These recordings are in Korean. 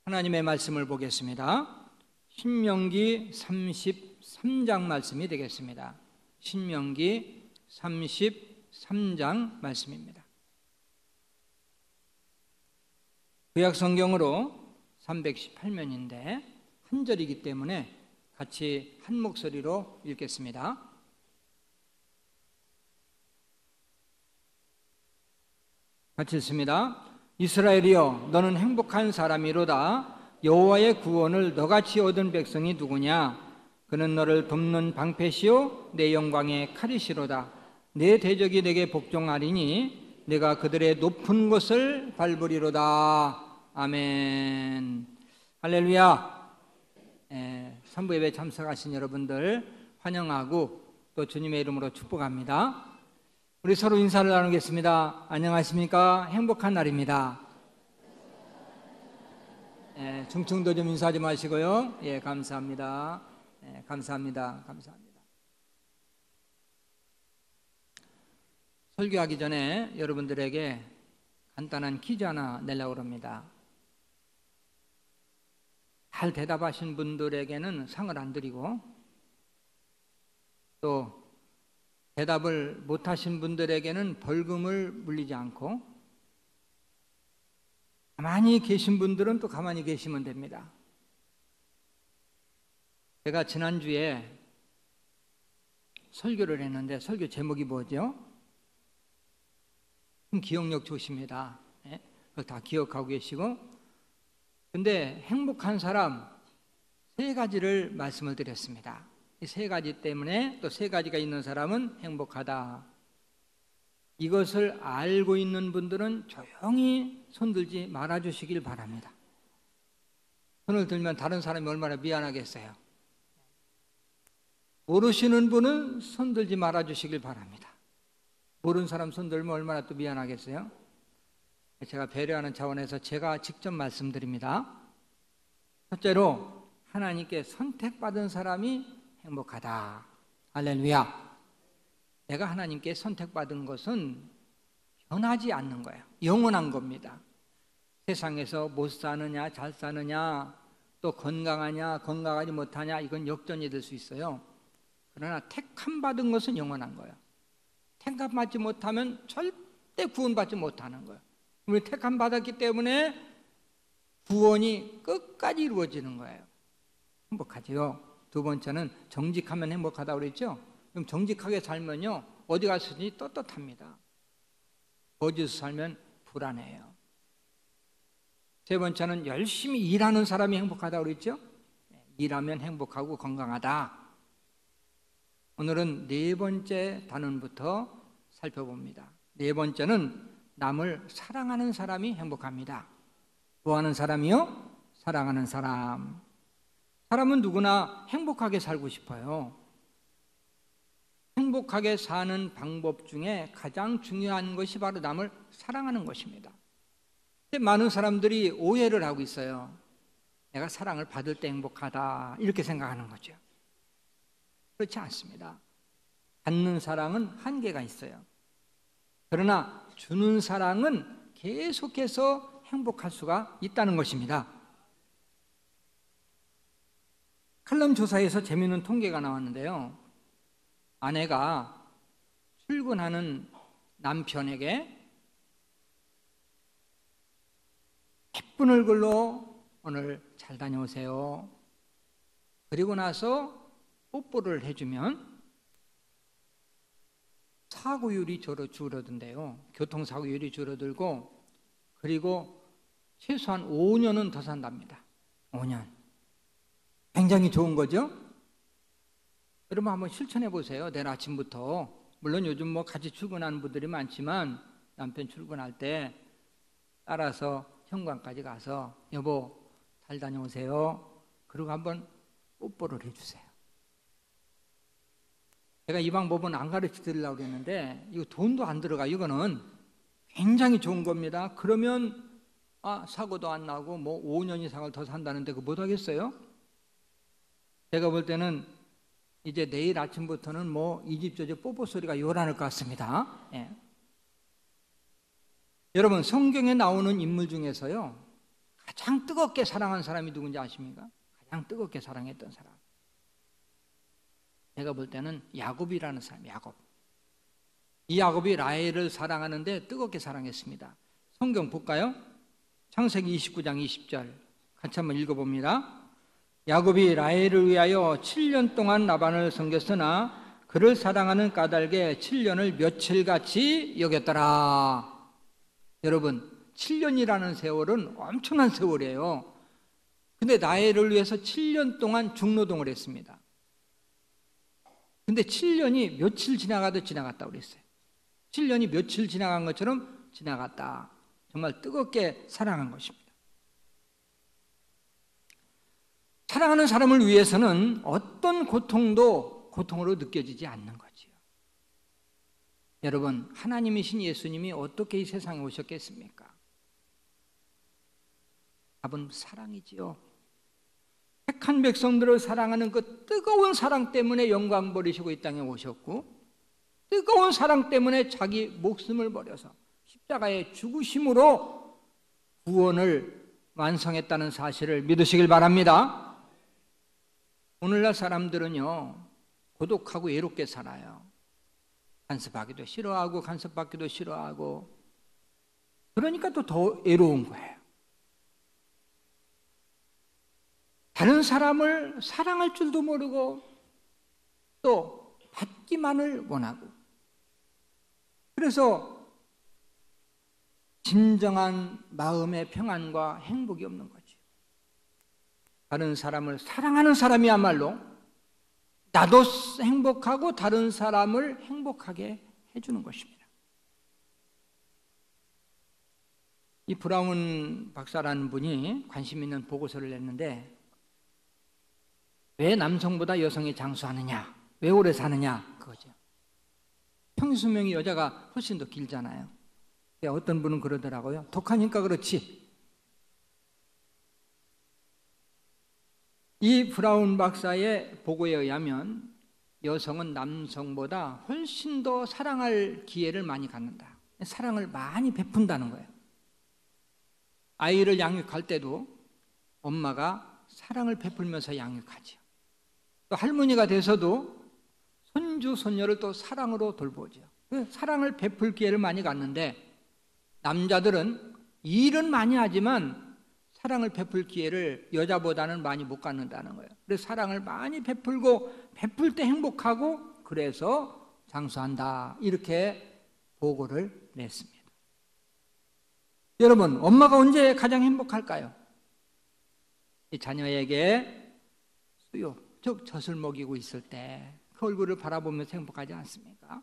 하나님의 말씀을 보겠습니다. 신명기 33장 말씀이 되겠습니다. 신명기 33장 말씀입니다. 구약 성경으로 318면인데 한 절이기 때문에 같이 한 목소리로 읽겠습니다. 같이 읽습니다. 이스라엘이여, 너는 행복한 사람이로다. 여호와의 구원을 너같이 얻은 백성이 누구냐? 그는 너를 돕는 방패시요 내 영광의 칼이시로다. 내 대적이 내게 복종하리니 내가 그들의 높은 곳을 밟으리로다. 아멘. 할렐루야. 선부 예배 참석하신 여러분들 환영하고 또 주님의 이름으로 축복합니다. 우리 서로 인사를 나누겠습니다. 안녕하십니까? 행복한 날입니다. 중층도 좀 인사하지 마시고요. 감사합니다. 감사합니다. 설교하기 전에 여러분들에게 간단한 퀴즈 하나 내려고 합니다. 잘 대답하신 분들에게는 상을 안 드리고, 또 대답을 못하신 분들에게는 벌금을 물리지 않고, 가만히 계신 분들은 또 가만히 계시면 됩니다. 제가 지난주에 설교를 했는데 설교 제목이 뭐죠? 기억력 좋으십니다. 그걸 다 기억하고 계시고, 근데 행복한 사람 세 가지를 말씀을 드렸습니다. 이 세 가지 때문에 또 세 가지가 있는 사람은 행복하다. 이것을 알고 있는 분들은 조용히 손들지 말아주시길 바랍니다. 손을 들면 다른 사람이 얼마나 미안하겠어요. 모르시는 분은 손들지 말아주시길 바랍니다. 모르는 사람 손들면 얼마나 또 미안하겠어요. 제가 배려하는 차원에서 제가 직접 말씀드립니다. 첫째로, 하나님께 선택받은 사람이 행복하다. 할렐루야. 내가 하나님께 선택받은 것은 변하지 않는 거예요. 영원한 겁니다. 세상에서 못 사느냐, 잘 사느냐, 또 건강하냐, 건강하지 못하냐, 이건 역전이 될 수 있어요. 그러나 택함 받은 것은 영원한 거예요. 택함 받지 못하면 절대 구원받지 못하는 거예요. 우리 택함 받았기 때문에 구원이 끝까지 이루어지는 거예요. 행복하지요. 두 번째는 정직하면 행복하다고 그랬죠. 그럼 정직하게 살면요, 어디 가서든지 떳떳합니다. 거짓으로 살면 불안해요. 세 번째는 열심히 일하는 사람이 행복하다고 그랬죠. 일하면 행복하고 건강하다. 오늘은 네 번째 단원부터 살펴봅니다. 네 번째는 남을 사랑하는 사람이 행복합니다. 좋아하는 사람이요? 사랑하는 사람. 사람은 누구나 행복하게 살고 싶어요. 행복하게 사는 방법 중에 가장 중요한 것이 바로 남을 사랑하는 것입니다. 근데 많은 사람들이 오해를 하고 있어요. 내가 사랑을 받을 때 행복하다, 이렇게 생각하는 거죠. 그렇지 않습니다. 받는 사랑은 한계가 있어요. 그러나 주는 사랑은 계속해서 행복할 수가 있다는 것입니다. 칼럼 조사에서 재미있는 통계가 나왔는데요. 아내가 출근하는 남편에게 예쁜 얼굴로 오늘 잘 다녀오세요, 그리고 나서 뽀뽀를 해주면 사고율이 줄어든대요. 교통사고율이 줄어들고, 그리고 최소한 5년은 더 산답니다. 5년. 굉장히 좋은 거죠? 여러분 한번 실천해 보세요. 내일 아침부터. 물론 요즘 같이 출근하는 분들이 많지만 남편 출근할 때 따라서 현관까지 가서 여보 잘 다녀오세요, 그리고 한번 뽀뽀를 해주세요. 제가 이 방법은 안 가르쳐 드리려고 그랬는데 이거 돈도 안 들어가. 이거는 굉장히 좋은 겁니다. 그러면 사고도 안 나고 5년 이상을 더 산다는데 그거 못 하겠어요? 제가 볼 때는 이제 내일 아침부터는 이 집 저 집 뽀뽀 소리가 요란할 것 같습니다. 여러분, 성경에 나오는 인물 중에서요 가장 뜨겁게 사랑한 사람이 누군지 아십니까? 가장 뜨겁게 사랑했던 사람. 제가 볼 때는 야곱이라는 사람, 야곱. 이 야곱이 라헬을 사랑하는데 뜨겁게 사랑했습니다. 성경 볼까요? 창세기 29장 20절 같이 한번 읽어봅니다. 야곱이 라헬을 위하여 7년 동안 라반을 섬겼으나 그를 사랑하는 까닭에 7년을 며칠같이 여겼더라. 여러분, 7년이라는 세월은 엄청난 세월이에요. 근데 라헬을 위해서 7년 동안 중노동을 했습니다. 근데 7년이 며칠 지나가도 지나갔다고 그랬어요. 7년이 며칠 지나간 것처럼 지나갔다. 정말 뜨겁게 사랑한 것입니다. 사랑하는 사람을 위해서는 어떤 고통도 고통으로 느껴지지 않는 거지요. 여러분, 하나님이신 예수님이 어떻게 이 세상에 오셨겠습니까? 답은 사랑이지요. 택한 백성들을 사랑하는 그 뜨거운 사랑 때문에 영광 버리시고 이 땅에 오셨고, 뜨거운 사랑 때문에 자기 목숨을 버려서 십자가에 죽으심으로 구원을 완성했다는 사실을 믿으시길 바랍니다. 오늘날 사람들은요, 고독하고 외롭게 살아요. 간섭하기도 싫어하고 간섭받기도 싫어하고, 그러니까 또 더 외로운 거예요. 다른 사람을 사랑할 줄도 모르고 또 받기만을 원하고, 그래서 진정한 마음의 평안과 행복이 없는 거죠. 다른 사람을 사랑하는 사람이야말로 나도 행복하고 다른 사람을 행복하게 해주는 것입니다. 이 브라운 박사라는 분이 관심 있는 보고서를 냈는데, 왜 남성보다 여성이 장수하느냐, 왜 오래 사느냐, 그거죠. 평수명이 여자가 훨씬 더 길잖아요. 어떤 분은 그러더라고요. 독하니까 그렇지. 이 브라운 박사의 보고에 의하면 여성은 남성보다 훨씬 더 사랑할 기회를 많이 갖는다. 사랑을 많이 베푼다는 거예요. 아이를 양육할 때도 엄마가 사랑을 베풀면서 양육하죠. 또 할머니가 돼서도 손주, 손녀를 또 사랑으로 돌보죠. 사랑을 베풀 기회를 많이 갖는데, 남자들은 일은 많이 하지만 사랑을 베풀 기회를 여자보다는 많이 못 갖는다는 거예요. 그래서 사랑을 많이 베풀고 베풀 때 행복하고 그래서 장수한다, 이렇게 보고를 냈습니다. 여러분, 엄마가 언제 가장 행복할까요? 이 자녀에게 수요, 즉 젖을 먹이고 있을 때 그 얼굴을 바라보면서 행복하지 않습니까?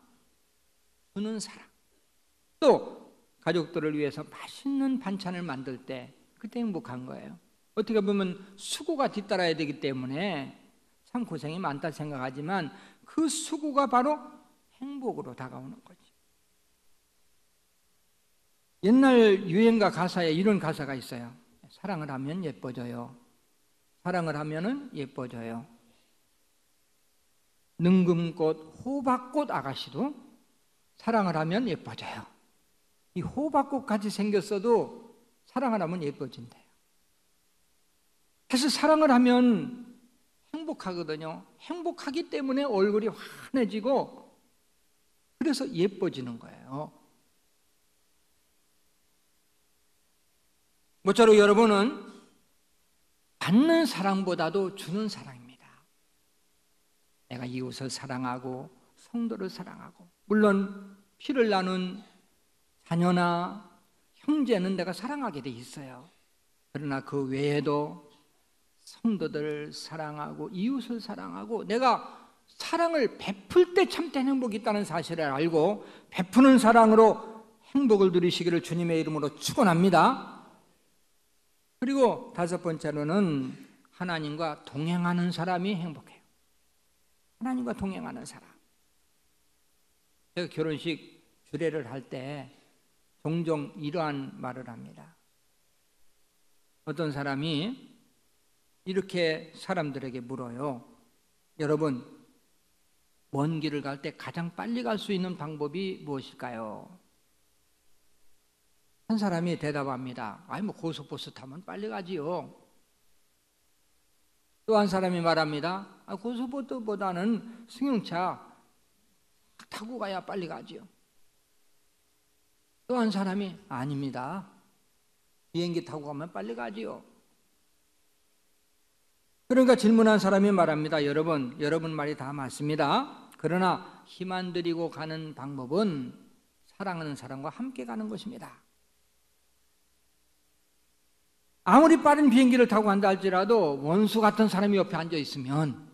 주는 사랑. 또 가족들을 위해서 맛있는 반찬을 만들 때 그때 행복한 거예요. 어떻게 보면 수고가 뒤따라야 되기 때문에 참 고생이 많다 생각하지만 그 수고가 바로 행복으로 다가오는 거죠. 옛날 유행가 가사에 이런 가사가 있어요. 사랑을 하면 예뻐져요. 사랑을 하면은 예뻐져요. 능금꽃, 호박꽃 아가씨도 사랑을 하면 예뻐져요. 이 호박꽃같이 생겼어도 사랑을 하면 예뻐진대요. 사실 사랑을 하면 행복하거든요. 행복하기 때문에 얼굴이 환해지고 그래서 예뻐지는 거예요. 모쪼록 여러분은 받는 사랑보다도 주는 사랑입니다. 내가 이웃을 사랑하고 성도를 사랑하고, 물론 피를 나눈 자녀나 형제는 내가 사랑하게 돼 있어요. 그러나 그 외에도 성도들을 사랑하고 이웃을 사랑하고 내가 사랑을 베풀 때 참된 행복이 있다는 사실을 알고 베푸는 사랑으로 행복을 누리시기를 주님의 이름으로 축원합니다. 그리고 다섯 번째로는 하나님과 동행하는 사람이 행복해요. 하나님과 동행하는 사람. 제가 결혼식 주례를 할 때 종종 이러한 말을 합니다. 어떤 사람이 이렇게 사람들에게 물어요. 여러분, 먼 길을 갈 때 가장 빨리 갈 수 있는 방법이 무엇일까요? 한 사람이 대답합니다. 아이 뭐 고속버스 타면 빨리 가지요. 또 한 사람이 말합니다. 고속버스보다는 승용차 타고 가야 빨리 가지요. 또 한 사람이 아닙니다. 비행기 타고 가면 빨리 가지요. 그러니까 질문한 사람이 말합니다. 여러분 말이 다 맞습니다. 그러나 힘 안 들이고 가는 방법은 사랑하는 사람과 함께 가는 것입니다. 아무리 빠른 비행기를 타고 간다 할지라도 원수 같은 사람이 옆에 앉아 있으면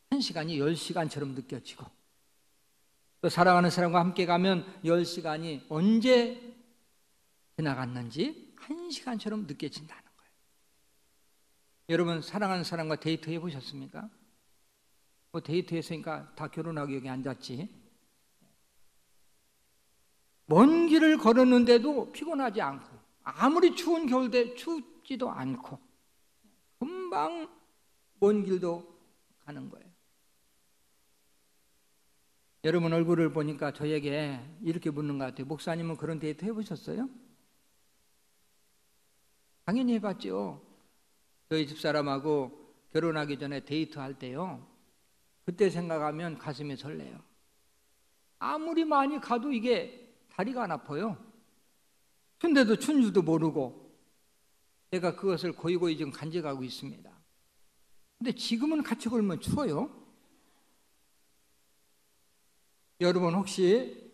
1시간이 10시간처럼 느껴지고, 또 사랑하는 사람과 함께 가면 10시간이 언제 지나갔는지 1시간처럼 느껴진다는 거예요. 여러분 사랑하는 사람과 데이트 해보셨습니까? 뭐 데이트했으니까 다 결혼하고 여기 앉았지. 먼 길을 걸었는데도 피곤하지 않고, 아무리 추운 겨울에 춥지도 않고 금방 먼 길도 가는 거예요. 여러분 얼굴을 보니까 저에게 이렇게 묻는 것 같아요. 목사님은 그런 데이트 해보셨어요? 당연히 해봤죠. 저희 집사람하고 결혼하기 전에 데이트할 때요, 그때 생각하면 가슴이 설레요. 아무리 많이 가도 이게 다리가 안 아파요. 춘데도 춘 줄도 모르고 제가 그것을 고이고이 지금 간직하고 있습니다. 근데 지금은 같이 걸으면 추워요. 여러분 혹시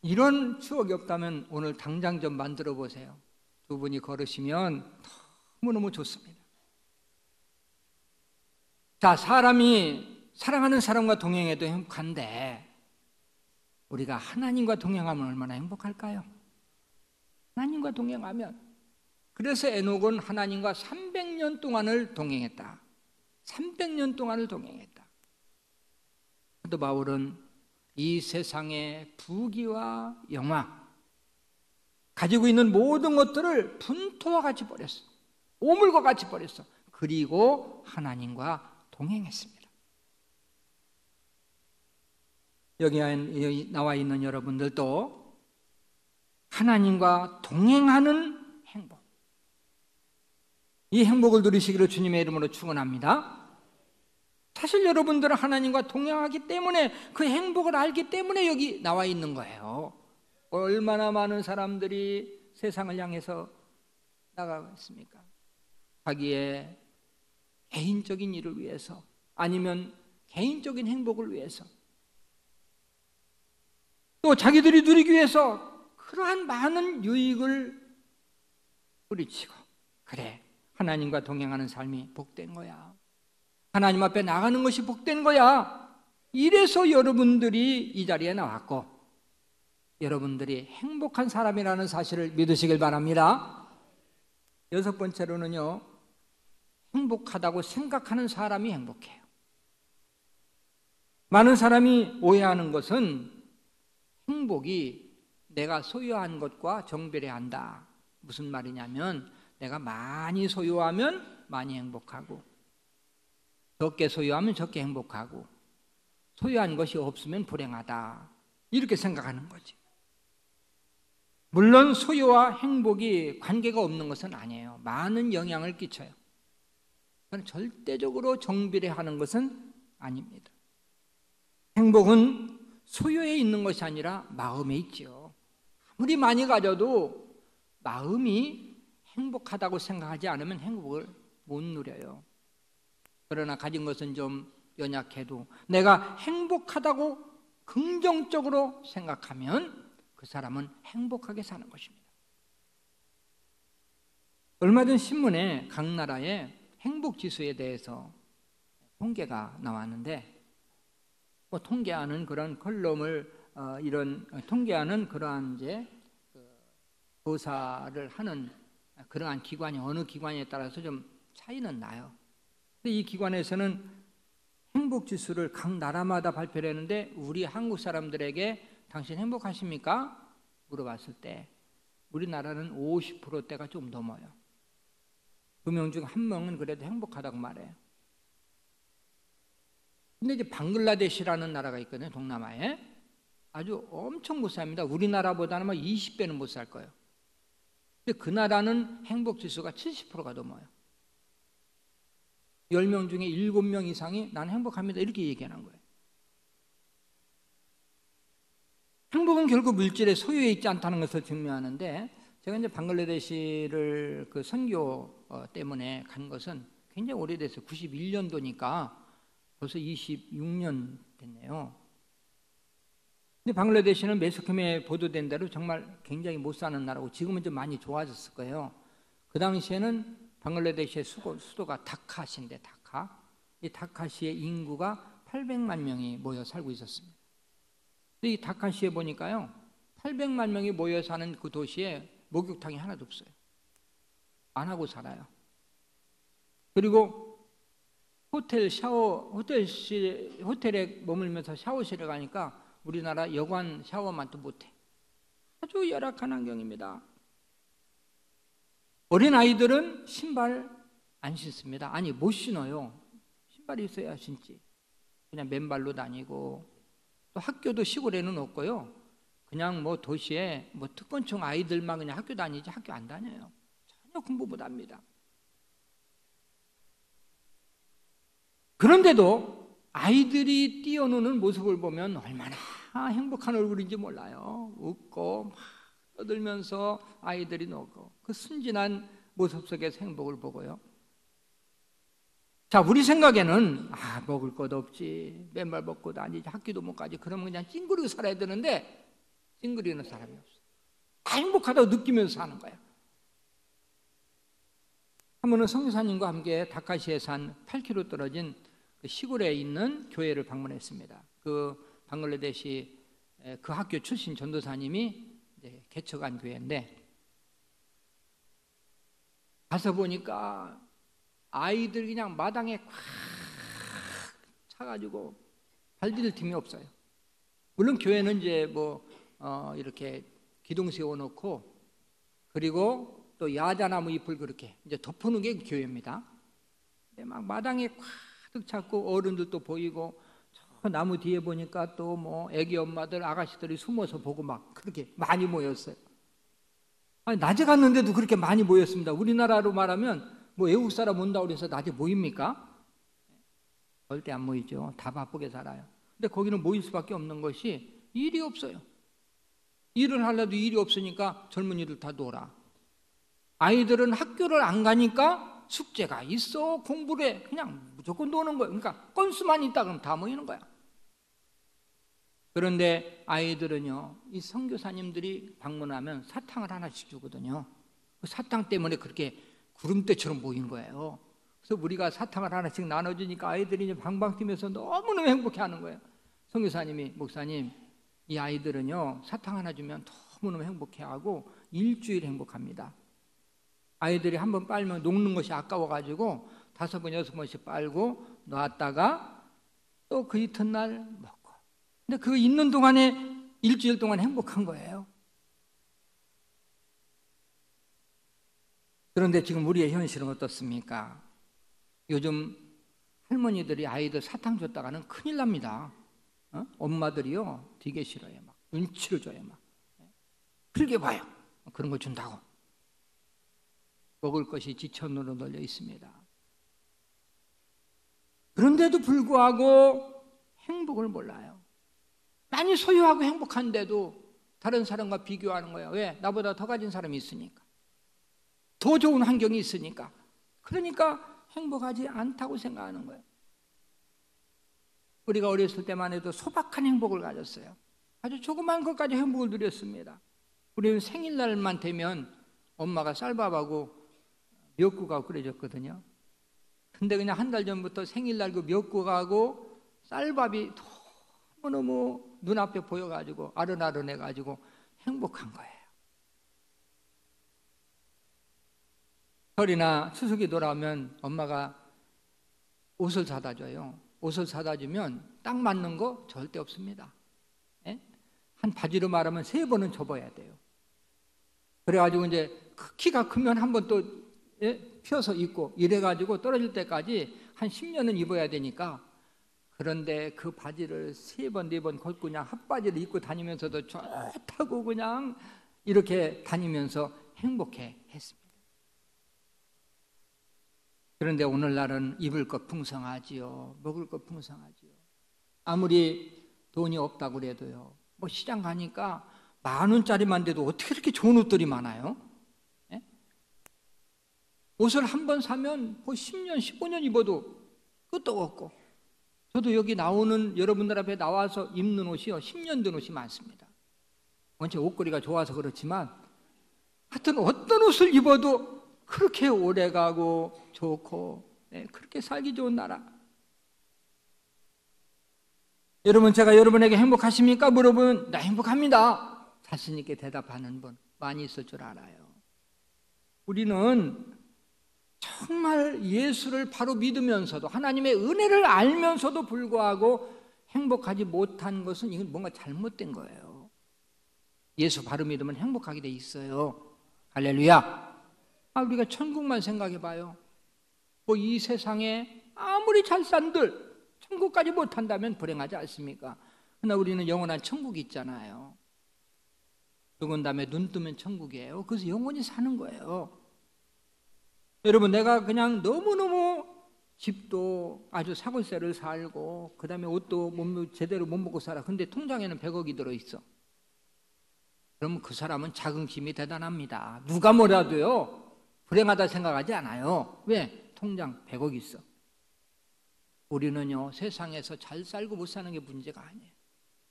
이런 추억이 없다면 오늘 당장 좀 만들어 보세요. 두 분이 걸으시면 너무너무 좋습니다. 자, 사람이 사랑하는 사람과 동행해도 행복한데 우리가 하나님과 동행하면 얼마나 행복할까요? 하나님과 동행하면, 그래서 에녹은 하나님과 300년 동안을 동행했다. 300년 동안을 동행했다. 사도 바울은 이 세상의 부귀와 영화, 가지고 있는 모든 것들을 분토와 같이 버렸어. 오물과 같이 버렸어. 그리고 하나님과 동행했습니다. 여기 나와 있는 여러분들도 하나님과 동행하는 행복, 이 행복을 누리시기를 주님의 이름으로 축원합니다. 사실 여러분들은 하나님과 동행하기 때문에, 그 행복을 알기 때문에 여기 나와 있는 거예요. 얼마나 많은 사람들이 세상을 향해서 나가고 있습니까? 자기의 개인적인 일을 위해서, 아니면 개인적인 행복을 위해서, 또 자기들이 누리기 위해서 그러한 많은 유익을 뿌리치고, 그래 하나님과 동행하는 삶이 복된 거야, 하나님 앞에 나가는 것이 복된 거야, 이래서 여러분들이 이 자리에 나왔고 여러분들이 행복한 사람이라는 사실을 믿으시길 바랍니다. 여섯 번째로는요, 행복하다고 생각하는 사람이 행복해요. 많은 사람이 오해하는 것은 행복이 내가 소유한 것과 정비례 한다. 무슨 말이냐면, 내가 많이 소유하면 많이 행복하고, 적게 소유하면 적게 행복하고, 소유한 것이 없으면 불행하다, 이렇게 생각하는 거지. 물론 소유와 행복이 관계가 없는 것은 아니에요. 많은 영향을 끼쳐요. 그건 절대적으로 정비례하는 것은 아닙니다. 행복은 소유에 있는 것이 아니라 마음에 있지요. 아무리 많이 가져도 마음이 행복하다고 생각하지 않으면 행복을 못 누려요. 그러나 가진 것은 좀 연약해도 내가 행복하다고 긍정적으로 생각하면 그 사람은 행복하게 사는 것입니다. 얼마 전 신문에 각 나라의 행복지수에 대해서 통계가 나왔는데, 통계하는 그런 컬럼을 통계하는 그러한 이제 조사를 하는 그러한 기관이 어느 기관에 따라서 좀 차이는 나요. 근데 이 기관에서는 행복 지수를 각 나라마다 발표를 했는데, 우리 한국 사람들에게 당신 행복하십니까? 물어봤을 때 우리나라는 50%대가 좀 넘어요. 2명 중 1명은 그래도 행복하다고 말해요. 근데 이제 방글라데시라는 나라가 있거든요, 동남아에. 아주 엄청 못 삽니다. 우리나라보다는 막 20배는 못 살 거예요. 근데 그 나라는 행복 지수가 70%가 넘어요. 10명 중에 7명 이상이 난 행복합니다 이렇게 얘기하는 거예요. 행복은 결국 물질의 소유에 있지 않다는 것을 증명하는데, 제가 이제 방글라데시를 그 선교 때문에 간 것은 굉장히 오래됐어요. 91년도니까 벌써 26년 됐네요. 근데 방글라데시는 매스컴에 보도된 대로 정말 굉장히 못 사는 나라고, 지금은 좀 많이 좋아졌을 거예요. 그 당시에는 방글라데시의 수도가 다카시인데, 이 다카시의 인구가 800만 명이 모여 살고 있었습니다. 이 다카시에 보니까요, 800만 명이 모여 사는 그 도시에 목욕탕이 하나도 없어요. 안 하고 살아요. 그리고 호텔에 머물면서 샤워실에 가니까 우리나라 여관 샤워만도 못해. 아주 열악한 환경입니다. 어린 아이들은 신발 안 신습니다. 아니, 못 신어요. 신발이 있어야 신지. 그냥 맨발로 다니고, 또 학교도 시골에는 없고요. 그냥 뭐 도시에 뭐 특권층 아이들만 그냥 학교 다니지 학교 안 다녀요. 전혀 공부 못 합니다. 그런데도 아이들이 뛰어노는 모습을 보면 얼마나 행복한 얼굴인지 몰라요. 웃고 막 떠들면서 아이들이 노고, 그 순진한 모습 속에서 행복을 보고요. 자, 우리 생각에는 먹을 것도 없지, 맨발 벗고 다니지, 학교도 못 가지, 그러면 그냥 찡그리고 살아야 되는데, 찡그리는 사람이 없어. 다 행복하다고 느끼면서 사는 거야. 한 번은 선교사님과 함께 다카시에 산 8km 떨어진 그 시골에 있는 교회를 방문했습니다. 그 방글라데시 그 학교 출신 전도사님이 이제 개척한 교회인데, 가서 보니까 아이들 그냥 마당에 꽉 차가지고 발디딜 틈이 없어요. 물론 교회는 이제 뭐 이렇게 기둥 세워놓고, 그리고 또 야자나무 잎을 그렇게 이제 덮어놓은 게 교회입니다. 근데 막 마당에 가득 찼고, 어른들도 보이고, 저 나무 뒤에 보니까 또 뭐 애기 엄마들, 아가씨들이 숨어서 보고 막 그렇게 많이 모였어요. 아니, 낮에 갔는데도 그렇게 많이 모였습니다. 우리나라로 말하면 뭐 외국 사람 온다고 해서 낮에 모입니까? 절대 안 모이죠. 다 바쁘게 살아요. 근데 거기는 모일 수밖에 없는 것이 일이 없어요. 일을 하려도 일이 없으니까 젊은이들 다 놀아. 아이들은 학교를 안 가니까 숙제가 있어, 공부를 해, 그냥 무조건 노는 거예요. 그러니까 건수만 있다 그러면 다 모이는 거야. 그런데 아이들은요, 이 선교사님들이 방문하면 사탕을 하나씩 주거든요. 그 사탕 때문에 그렇게 구름대처럼 모인 거예요. 그래서 우리가 사탕을 하나씩 나눠주니까 아이들이 이제 방방 뛰면서 너무너무 행복해하는 거예요. 선교사님이, 목사님, 이 아이들은요, 사탕 하나 주면 너무너무 행복해하고 일주일 행복합니다. 아이들이 한번 빨면 녹는 것이 아까워가지고 5번, 6번씩 빨고 놨다가 또 그 이튿날 먹고. 근데 그 있는 동안에 일주일 동안 행복한 거예요. 그런데 지금 우리의 현실은 어떻습니까? 요즘 할머니들이 아이들 사탕 줬다가는 큰일 납니다. 엄마들이요, 되게 싫어요. 막 눈치를 줘요. 막 크게 봐요. 그런 거 준다고. 먹을 것이 지천으로 널려 있습니다. 그런데도 불구하고 행복을 몰라요. 많이 소유하고 행복한데도 다른 사람과 비교하는 거예요. 왜? 나보다 더 가진 사람이 있으니까, 더 좋은 환경이 있으니까. 그러니까 행복하지 않다고 생각하는 거예요. 우리가 어렸을 때만 해도 소박한 행복을 가졌어요. 아주 조그만 것까지 행복을 누렸습니다. 우리는 생일날만 되면 엄마가 쌀밥하고 미역국하고 끓여줬거든요. 근데 그냥 한 달 전부터 생일날 그 미역국하고 쌀밥이 너무너무 눈앞에 보여가지고 아른아른해가지고 행복한 거예요. 설이나 추석이 돌아오면 엄마가 옷을 사다 줘요. 옷을 사다 주면 딱 맞는 거 절대 없습니다. 예? 한 바지로 말하면 3번은 접어야 돼요. 그래가지고 이제 키가 크면 한 번 또 펴서 입고 이래가지고 떨어질 때까지 한 10년은 입어야 되니까, 그런데 그 바지를 3번, 4번 걷고 그냥 핫바지를 입고 다니면서도 좋다고 그냥 이렇게 다니면서 행복해 했습니다. 그런데 오늘날은 입을 것 풍성하지요. 먹을 것 풍성하지요. 아무리 돈이 없다고 그래도요. 뭐 시장 가니까 10,000원짜리만 돼도 어떻게 이렇게 좋은 옷들이 많아요? 예? 옷을 한 번 사면 뭐 10년, 15년 입어도 끝도 없고, 저도 여기 나오는 여러분들 앞에 나와서 입는 옷이요 10년 된 옷이 많습니다. 원체 옷걸이가 좋아서 그렇지만 하여튼 어떤 옷을 입어도 그렇게 오래가고 좋고, 그렇게 살기 좋은 나라. 여러분, 제가 여러분에게 행복하십니까? 물어보면 나 행복합니다. 자신 있게 대답하는 분 많이 있을 줄 알아요. 우리는 정말 예수를 바로 믿으면서도 하나님의 은혜를 알면서도 불구하고 행복하지 못한 것은 이건 뭔가 잘못된 거예요. 예수 바로 믿으면 행복하게 돼 있어요. 할렐루야. 우리가 천국만 생각해 봐요. 뭐 이 세상에 아무리 잘 산들 천국까지 못한다면 불행하지 않습니까? 그러나 우리는 영원한 천국이 있잖아요. 죽은 다음에 눈 뜨면 천국이에요. 그래서 영원히 사는 거예요. 여러분, 내가 그냥 너무너무 집도 아주 사골세를 살고 그 다음에 옷도 제대로 못 먹고 살아. 근데 통장에는 100억이 들어있어. 그러면 그 사람은 자긍심이 대단합니다. 누가 뭐라도요 불행하다 생각하지 않아요. 왜? 통장 100억 있어. 우리는요 세상에서 잘 살고 못 사는 게 문제가 아니에요.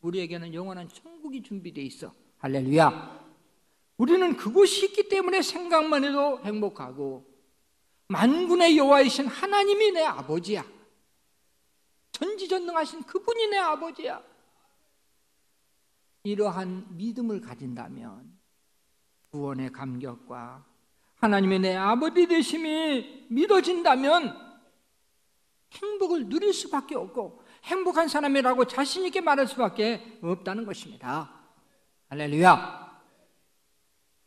우리에게는 영원한 천국이 준비되어 있어. 할렐루야. 우리는 그곳이 있기 때문에 생각만 해도 행복하고, 만군의 여호와이신 하나님이 내 아버지야. 전지전능하신 그분이 내 아버지야. 이러한 믿음을 가진다면 구원의 감격과 하나님의 내 아버지 되심이 믿어진다면 행복을 누릴 수밖에 없고 행복한 사람이라고 자신 있게 말할 수밖에 없다는 것입니다. 할렐루야.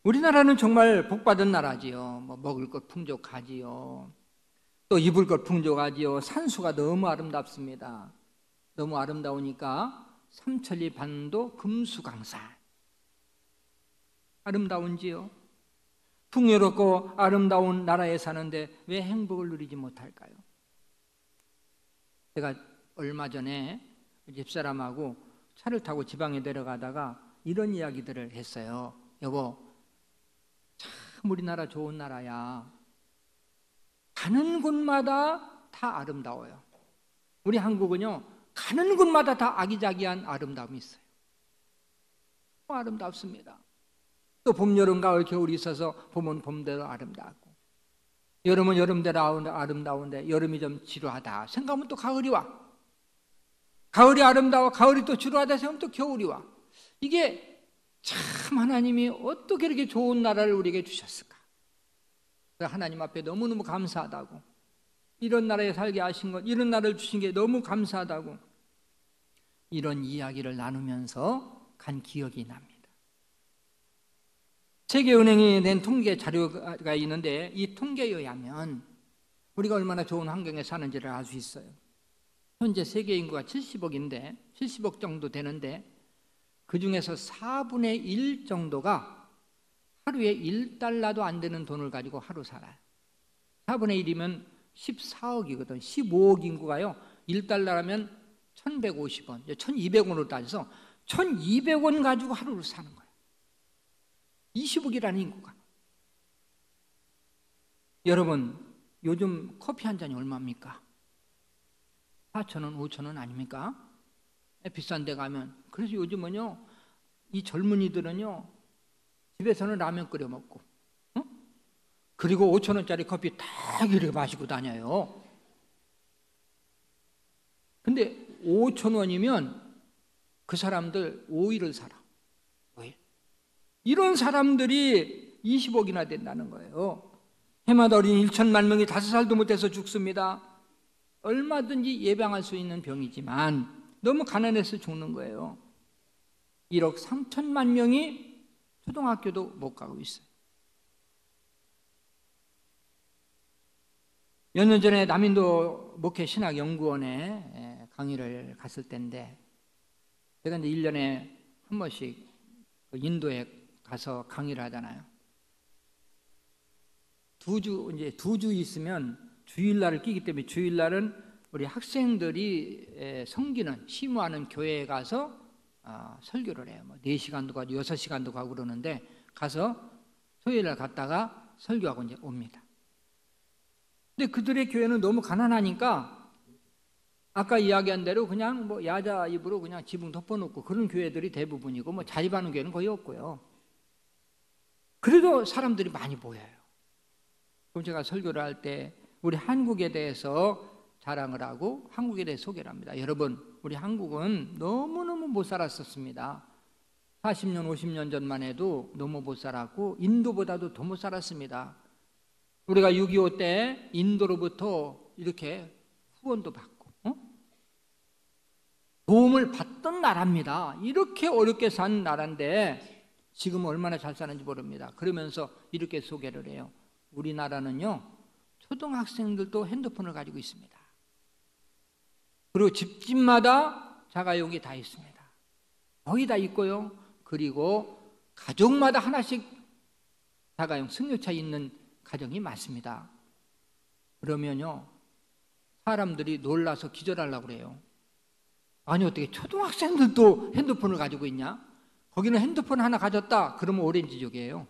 우리나라는 정말 복받은 나라지요. 뭐 먹을 것 풍족하지요. 또 입을 것 풍족하지요. 산수가 너무 아름답습니다. 너무 아름다우니까 삼천리 반도 금수강산. 아름다운지요? 풍요롭고 아름다운 나라에 사는데 왜 행복을 누리지 못할까요? 제가 얼마 전에 집사람하고 차를 타고 지방에 내려가다가 이런 이야기들을 했어요. 여보, 참 우리나라 좋은 나라야. 가는 곳마다 다 아름다워요. 우리 한국은요 가는 곳마다 다 아기자기한 아름다움이 있어요. 아름답습니다. 또 봄, 여름, 가을, 겨울이 있어서 봄은 봄대로 아름답고, 여름은 여름대로 아름다운데 여름이 좀 지루하다 생각하면 또 가을이 와. 가을이 아름다워, 가을이 또 지루하다 생각하면 또 겨울이 와. 이게 참 하나님이 어떻게 이렇게 좋은 나라를 우리에게 주셨을까? 하나님 앞에 너무너무 감사하다고, 이런 나라에 살게 하신 것, 이런 나라를 주신 게 너무 감사하다고 이런 이야기를 나누면서 간 기억이 납니다. 세계은행이 낸 통계 자료가 있는데 이 통계에 의하면 우리가 얼마나 좋은 환경에 사는지를 알 수 있어요. 현재 세계 인구가 70억인데 70억 정도 되는데 그 중에서 4분의 1 정도가 하루에 1달러도 안 되는 돈을 가지고 하루 살아요. 4분의 1이면 14억이거든. 15억 인구가요 1달러라면 1150원, 1200원으로 따져서 1200원 가지고 하루를 사는 거예요. 20억이라는 인구가. 여러분, 요즘 커피 한 잔이 얼마입니까? 4,000원, 5,000원 아닙니까? 비싼 데 가면. 그래서 요즘은요 이 젊은이들은요 집에서는 라면 끓여 먹고, 그리고 5,000원짜리 커피 딱 이렇게 마시고 다녀요. 근데 5,000원이면 그 사람들 5일을 살아. 5일. 이런 사람들이 20억이나 된다는 거예요. 해마다 어린 1천만 명이 5살도 못해서 죽습니다. 얼마든지 예방할 수 있는 병이지만 너무 가난해서 죽는 거예요. 1억 3천만 명이 초등학교도 못 가고 있어요. 몇 년 전에 남인도 목회 신학연구원에 강의를 갔을 때인데, 제가 이제 1년에 한 번씩 인도에 가서 강의를 하잖아요. 이제 2주 있으면 주일날을 끼기 때문에 주일날은 우리 학생들이 섬기는, 심호하는 교회에 가서 설교를 해요. 뭐 4시간도 가고 6시간도 가고 그러는데, 가서 토요일날 갔다가 설교하고 이제 옵니다. 근데 그들의 교회는 너무 가난하니까 아까 이야기한 대로 그냥 뭐 야자 입으로 그냥 지붕 덮어놓고 그런 교회들이 대부분이고, 뭐 자립하는 교회는 거의 없고요. 그래도 사람들이 많이 모여요. 그럼 제가 설교를 할 때 우리 한국에 대해서 자랑을 하고 한국에 대해 소개를 합니다. 여러분, 우리 한국은 너무너무 못 살았었습니다. 40년, 50년 전만 해도 너무 못 살았고 인도보다도 더 못 살았습니다. 우리가 6.25 때 인도로부터 이렇게 후원도 받고 도움을 받던 나라입니다. 이렇게 어렵게 산 나라인데 지금 얼마나 잘 사는지 모릅니다. 그러면서 이렇게 소개를 해요. 우리나라는요, 초등학생들도 핸드폰을 가지고 있습니다. 그리고 집집마다 자가용이 다 있습니다. 거의 다 있고요. 그리고 가족마다 하나씩 자가용 승용차 있는 가정이 많습니다. 그러면요, 사람들이 놀라서 기절하려고 그래요. 아니, 어떻게 초등학생들도 핸드폰을 가지고 있냐? 거기는 핸드폰 하나 가졌다 그러면 오렌지족이에요.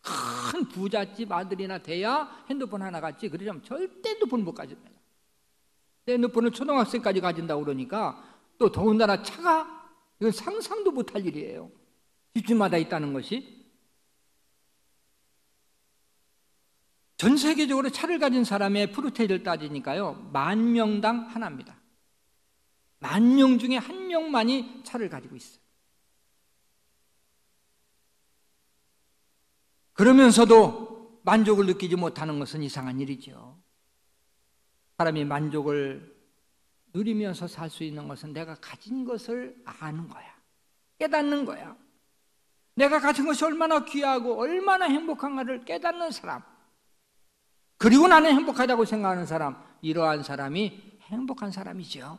큰 부잣집 아들이나 돼야 핸드폰 하나 갖지, 그러자면 절대 핸드폰 못 가집니다. 핸드폰을 초등학생까지 가진다고 그러니까, 또 더군다나 차가, 이건 상상도 못할 일이에요. 집집마다 있다는 것이. 전 세계적으로 차를 가진 사람의 프로테이를 따지니까요, 10,000명당 하나입니다. 10,000명 중에 1명만이 차를 가지고 있어요. 그러면서도 만족을 느끼지 못하는 것은 이상한 일이죠. 사람이 만족을 누리면서 살 수 있는 것은 내가 가진 것을 아는 거야. 깨닫는 거야. 내가 가진 것이 얼마나 귀하고 얼마나 행복한가를 깨닫는 사람, 그리고 나는 행복하다고 생각하는 사람, 이러한 사람이 행복한 사람이죠.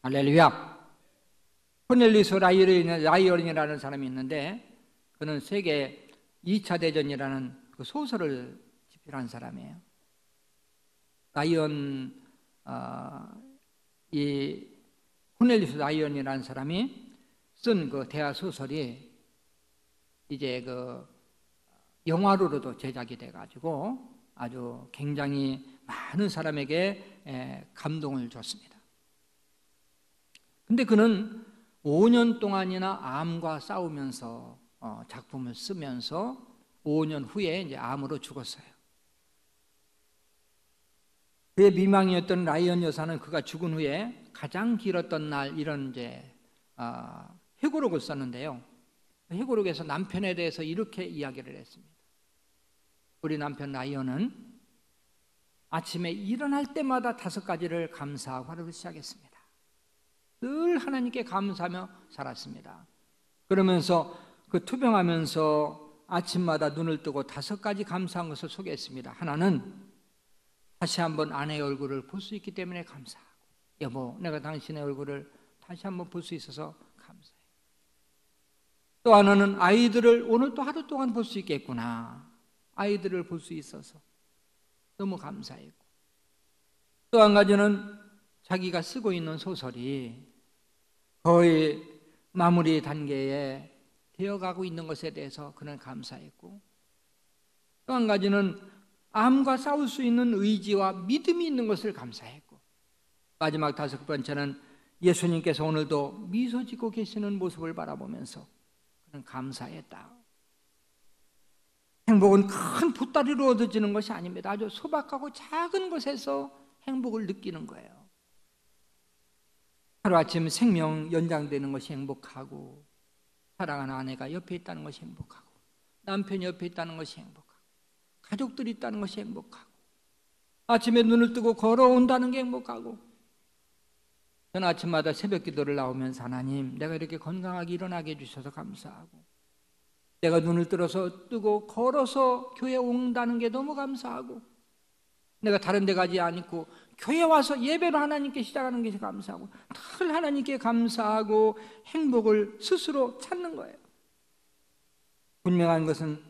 할렐루야. 코넬리우스 라이언이라는 사람이 있는데, 그는 세계 2차 대전이라는 그 소설을 집필한 사람이에요. 이 코넬리우스 라이언이라는 사람이 쓴 그 대하 소설이 이제 그 영화로도 제작이 돼가지고 아주 굉장히 많은 사람에게 감동을 줬습니다. 근데 그는 5년 동안이나 암과 싸우면서 작품을 쓰면서 5년 후에 이제 암으로 죽었어요. 그의 미망이었던 라이언 여사는 그가 죽은 후에 가장 길었던 날, 이런 이제 회고록을 썼는데요. 회고록에서 남편에 대해서 이렇게 이야기를 했습니다. 우리 남편 라이언은 아침에 일어날 때마다 5가지를 감사하고 하루를 시작했습니다. 늘 하나님께 감사하며 살았습니다. 그러면서 그 투병하면서 아침마다 눈을 뜨고 5가지 감사한 것을 소개했습니다. 하나는 다시 한번 아내의 얼굴을 볼 수 있기 때문에 감사하고, 여보, 내가 당신의 얼굴을 다시 한번 볼 수 있어서 감사해. 또 하나는 아이들을 오늘 또 하루 동안 볼 수 있겠구나, 아이들을 볼 수 있어서 너무 감사했고, 또 한 가지는 자기가 쓰고 있는 소설이 거의 마무리 단계에 되어가고 있는 것에 대해서 그는 감사했고, 또 한 가지는 암과 싸울 수 있는 의지와 믿음이 있는 것을 감사했고, 마지막 5번째는 예수님께서 오늘도 미소 짓고 계시는 모습을 바라보면서 그는 감사했다. 행복은 큰 보따리로 얻어지는 것이 아닙니다. 아주 소박하고 작은 것에서 행복을 느끼는 거예요. 하루아침 생명 연장되는 것이 행복하고, 사랑하는 아내가 옆에 있다는 것이 행복하고, 남편이 옆에 있다는 것이 행복하고, 가족들이 있다는 것이 행복하고, 아침에 눈을 뜨고 걸어온다는 게 행복하고, 저는 아침마다 새벽 기도를 나오면서 하나님, 내가 이렇게 건강하게 일어나게 해주셔서 감사하고, 내가 눈을 뜨고 걸어서 교회에 온다는 게 너무 감사하고, 내가 다른 데 가지 않고 교회 와서 예배로 하나님께 시작하는 것이 감사하고 늘 하나님께 감사하고 행복을 스스로 찾는 거예요. 분명한 것은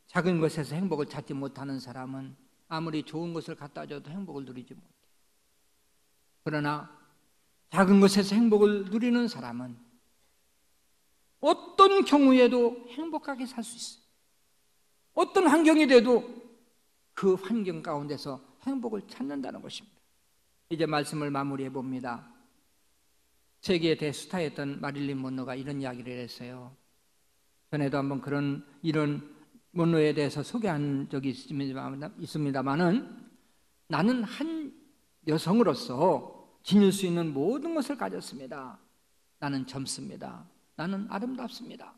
작은 것에서 행복을 찾지 못하는 사람은 아무리 좋은 것을 갖다 줘도 행복을 누리지 못해요. 그러나 작은 것에서 행복을 누리는 사람은 어떤 경우에도 행복하게 살 수 있어요. 어떤 환경이 돼도 그 환경 가운데서 행복을 찾는다는 것입니다. 이제 말씀을 마무리해 봅니다. 세계의 대스타였던 마릴린 먼로가 이런 이야기를 했어요. 전에도 한번 이런 먼로에 대해서 소개한 적이 있습니다만은 나는 한 여성으로서 지닐 수 있는 모든 것을 가졌습니다. 나는 젊습니다. 나는 아름답습니다.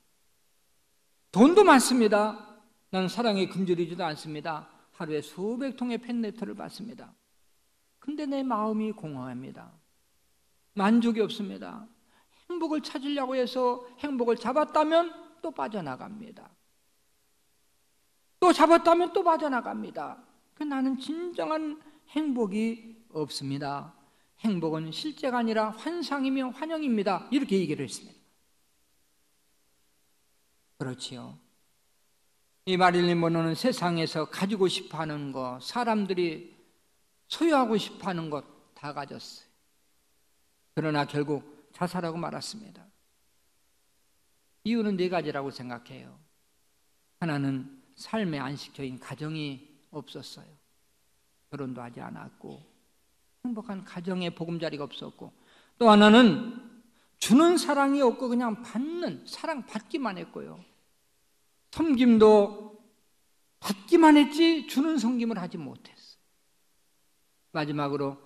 돈도 많습니다. 나는 사랑에 굶주리지도 않습니다. 하루에 수백 통의 팬레터를 받습니다. 근데 내 마음이 공허합니다. 만족이 없습니다. 행복을 찾으려고 해서 행복을 잡았다면 또 빠져나갑니다. 또 잡았다면 또 빠져나갑니다. 나는 진정한 행복이 없습니다. 행복은 실제가 아니라 환상이며 환영입니다. 이렇게 얘기를 했습니다. 그렇지요. 이 마릴린 먼로는 세상에서 가지고 싶어하는 것, 사람들이 소유하고 싶어하는 것 다 가졌어요. 그러나 결국 자살하고 말았습니다. 이유는 네 가지라고 생각해요. 하나는 삶의 안식처인 가정이 없었어요. 결혼도 하지 않았고 행복한 가정의 보금자리가 없었고, 또 하나는 주는 사랑이 없고 그냥 받는 사랑 받기만 했고요. 섬김도 받기만 했지 주는 섬김을 하지 못했어요. 마지막으로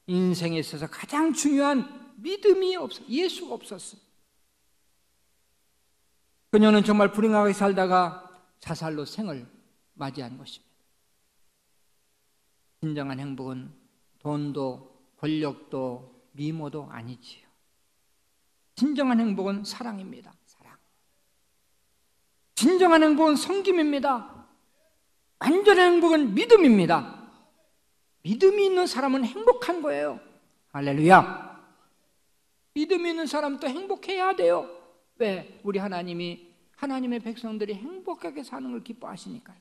인생에 있어서 가장 중요한 믿음이 없어, 예수가 없었어요. 그녀는 정말 불행하게 살다가 자살로 생을 맞이한 것입니다. 진정한 행복은 돈도 권력도 미모도 아니지요. 진정한 행복은 사랑입니다. 사랑. 진정한 행복은 섬김입니다. 완전한 행복은 믿음입니다. 믿음이 있는 사람은 행복한 거예요. 할렐루야. 믿음이 있는 사람도 행복해야 돼요. 왜? 우리 하나님의 백성들이 행복하게 사는 걸 기뻐하시니까요.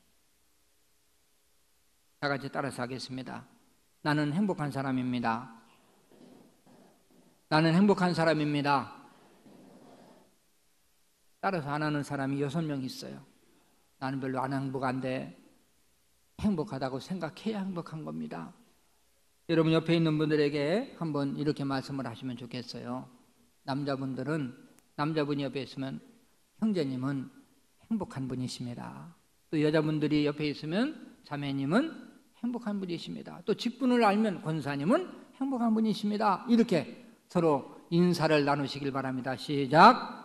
다 같이 따라서 하겠습니다. 나는 행복한 사람입니다. 나는 행복한 사람입니다. 따라서 안 하는 사람이 6명 있어요. 나는 별로 안 행복한데 행복하다고 생각해야 행복한 겁니다. 여러분 옆에 있는 분들에게 한번 이렇게 말씀을 하시면 좋겠어요. 남자분이 옆에 있으면 형제님은 행복한 분이십니다. 또 여자분들이 옆에 있으면 자매님은 행복한 분이십니다. 또 직분을 알면 권사님은 행복한 분이십니다. 이렇게 서로 인사를 나누시길 바랍니다. 시작.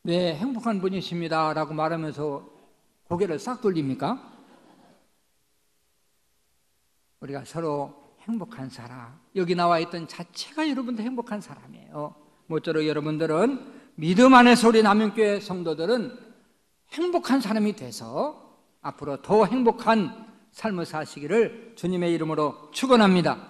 네, 행복한 분이십니다 라고 말하면서 고개를 싹 돌립니까? 우리가 서로 행복한 사람, 여기 나와 있던 자체가 여러분들 행복한 사람이에요. 모쪼록 여러분들은 믿음 안에서 우리 남영교회 성도들은 행복한 사람이 돼서 앞으로 더 행복한 삶을 사시기를 주님의 이름으로 축원합니다.